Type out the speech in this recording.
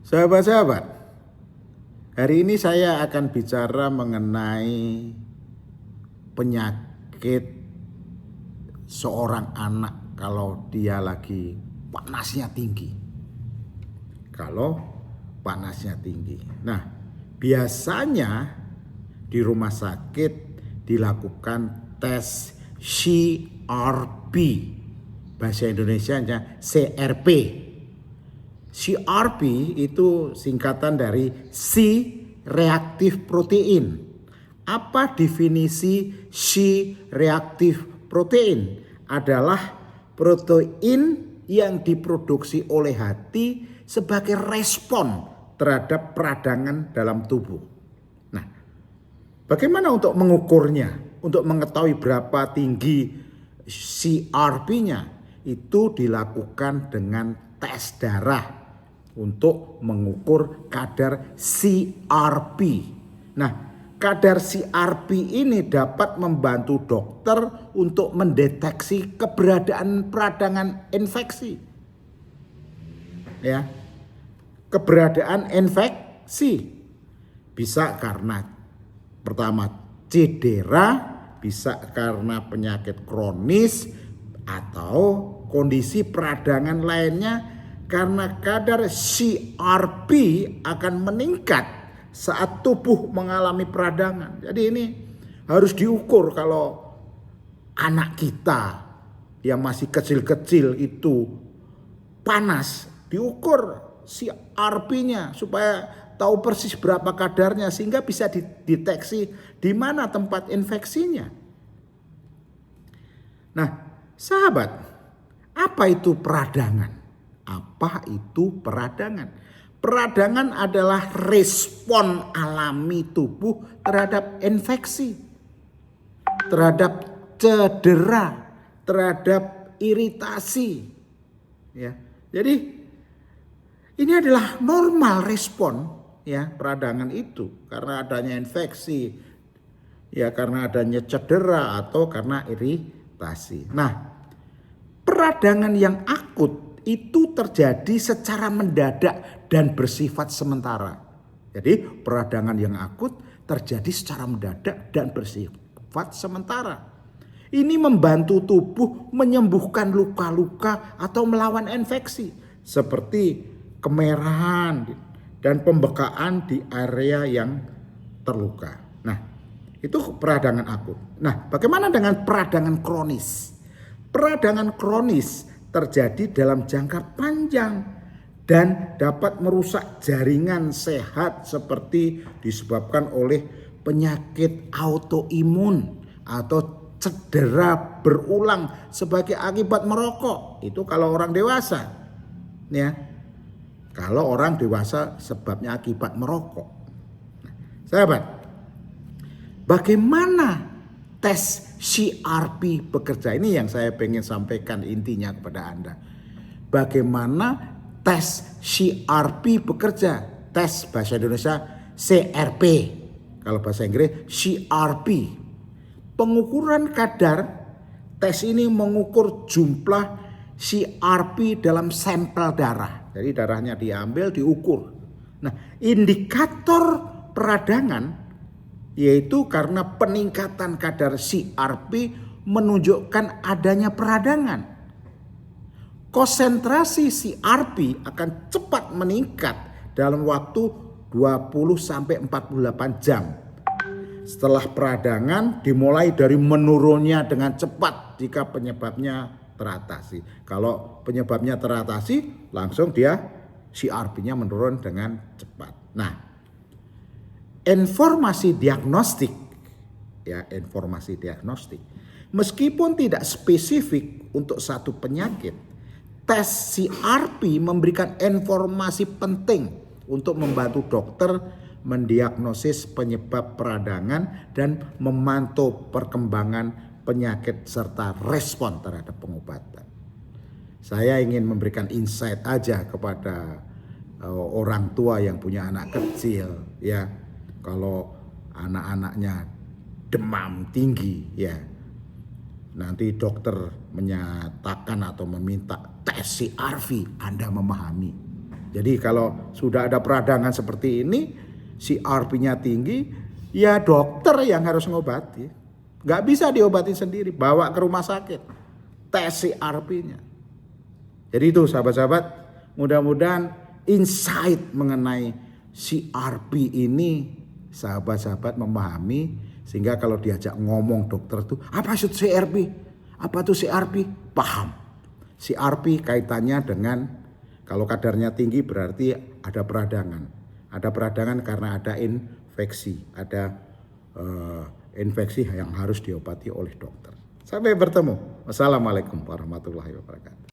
Sahabat-sahabat, hari ini saya akan bicara mengenai penyakit seorang anak kalau dia lagi panasnya tinggi. Kalau panasnya tinggi. Nah, biasanya di rumah sakit dilakukan tes CRP. Bahasa Indonesianya CRP. CRP itu singkatan dari C-reactive protein. Apa definisi C-reactive protein? Adalah protein yang diproduksi oleh hati sebagai respon terhadap peradangan dalam tubuh. Nah, bagaimana untuk mengukurnya? Untuk mengetahui berapa tinggi CRP-nya? Itu dilakukan dengan tes darah untuk mengukur kadar CRP. Nah, kadar CRP ini dapat membantu dokter untuk mendeteksi keberadaan peradangan infeksi. Ya. Keberadaan infeksi bisa karena pertama cedera, bisa karena penyakit kronis atau kondisi peradangan lainnya, karena kadar CRP akan meningkat saat tubuh mengalami peradangan. Jadi ini harus diukur kalau anak kita yang masih kecil-kecil itu panas, diukur CRP-nya supaya tahu persis berapa kadarnya sehingga bisa dideteksi di mana tempat infeksinya. Nah, sahabat, apa itu peradangan? Apa itu peradangan? Peradangan adalah respon alami tubuh terhadap infeksi, terhadap cedera, terhadap iritasi. Ya, jadi ini adalah normal respon ya peradangan itu karena adanya infeksi, ya karena adanya cedera atau karena iritasi. Nah, peradangan yang akut itu terjadi secara mendadak dan bersifat sementara. Jadi peradangan yang akut terjadi secara mendadak dan bersifat sementara. Ini membantu tubuh menyembuhkan luka-luka atau melawan infeksi seperti kemerahan dan pembekaan di area yang terluka. Nah, itu peradangan akut. Nah, bagaimana dengan peradangan kronis? Peradangan kronis terjadi dalam jangka panjang dan dapat merusak jaringan sehat seperti disebabkan oleh penyakit autoimun atau cedera berulang sebagai akibat merokok. Itu kalau orang dewasa. Ya. Kalau orang dewasa sebabnya akibat merokok. Nah, sahabat, bagaimana tes CRP bekerja? Ini yang saya pengen sampaikan intinya kepada Anda. Bagaimana tes CRP bekerja? Tes bahasa Indonesia CRP. Kalau bahasa Inggris CRP. Pengukuran kadar tes ini mengukur jumlah CRP dalam sampel darah. Jadi darahnya diambil, diukur. Nah, indikator peradangan yaitu karena peningkatan kadar CRP menunjukkan adanya peradangan. Konsentrasi CRP akan cepat meningkat dalam waktu 20-48 jam. Setelah peradangan dimulai dari menurunnya dengan cepat jika penyebabnya teratasi. Kalau penyebabnya teratasi, langsung dia CRP-nya menurun dengan cepat. Nah, informasi diagnostik, meskipun tidak spesifik untuk satu penyakit, tes CRP memberikan informasi penting untuk membantu dokter mendiagnosis penyebab peradangan dan memantau perkembangan penyakit serta respon terhadap pengobatan. Saya ingin memberikan insight aja kepada orang tua yang punya anak kecil, ya. Kalau anak-anaknya demam tinggi, ya nanti dokter menyatakan atau meminta tes CRP, Anda memahami. Jadi kalau sudah ada peradangan seperti ini, CRP-nya tinggi, ya dokter yang harus ngobati. Nggak bisa diobati sendiri, bawa ke rumah sakit, tes CRP-nya. Jadi itu sahabat-sahabat, mudah-mudahan insight mengenai CRP ini sahabat-sahabat memahami, sehingga kalau diajak ngomong dokter tuh, apa maksud CRP? Apa tuh CRP? Paham. CRP kaitannya dengan kalau kadarnya tinggi berarti ada peradangan. Ada peradangan karena ada infeksi, ada infeksi yang harus diobati oleh dokter. Sampai bertemu. Wassalamualaikum warahmatullahi wabarakatuh.